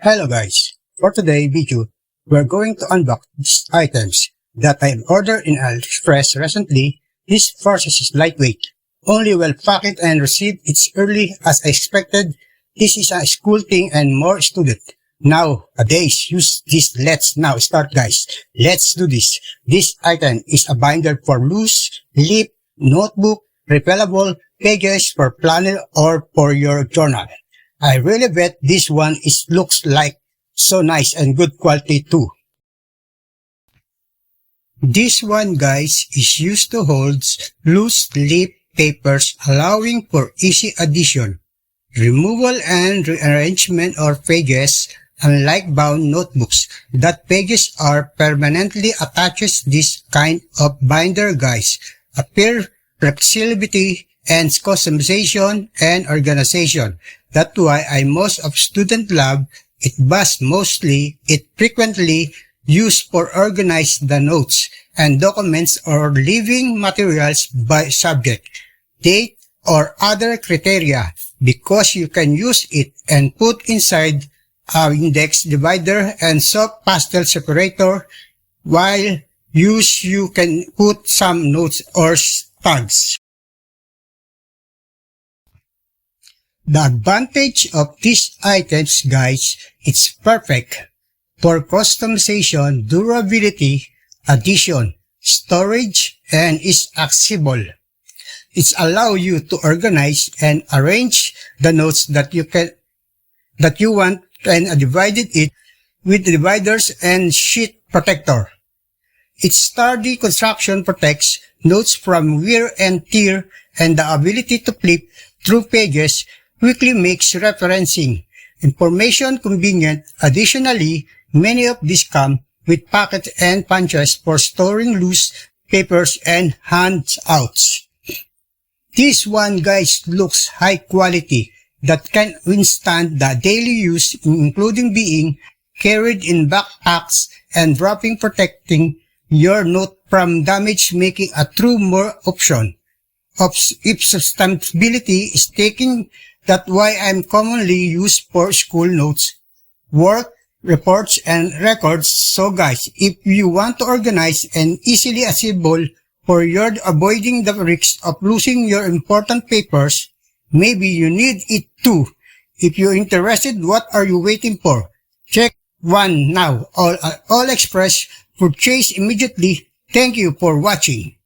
Hello guys, for today's video, we're going to unbox these items that I ordered in AliExpress recently. This process is lightweight, only well packed and received it's early as I expected. This is a school thing and more student. Nowadays, use this. Let's now start guys. Let's do this. This item is a binder for loose, leaf, notebook, repellable pages for planner or for your journal. I really bet this one looks like so nice and good quality too. This one guys is used to hold loose leaf papers allowing for easy addition, removal and rearrangement of pages. Unlike bound notebooks, that pages are permanently attached, this kind of binder guys appear flexibility and customization and organization. That's why most of student love it, but mostly it frequently used for organize the notes and documents or living materials by subject, date, or other criteria, because you can use it and put inside a index divider and soft pastel separator. While you can put some notes or tags. The advantage of these items guys, it's perfect for customization, durability, addition, storage, and is accessible. It's allow you to organize and arrange the notes that you want and divided it with dividers and sheet protector. Its sturdy construction protects notes from wear and tear, and the ability to flip through pages quickly makes referencing information convenient. Additionally, many of these come with pockets and punches for storing loose papers and handouts. This one guys looks high quality that can withstand the daily use, including being carried in backpacks and wrapping, protecting your note from damage, making a true more option. If sustainability is taken, that's why I'm commonly used for school notes, work, reports, and records. So guys, if you want to organize and easily accessible for your avoiding the risk of losing your important papers, maybe you need it too. If you're interested, what are you waiting for? Check one now. All Express, purchase immediately. Thank you for watching.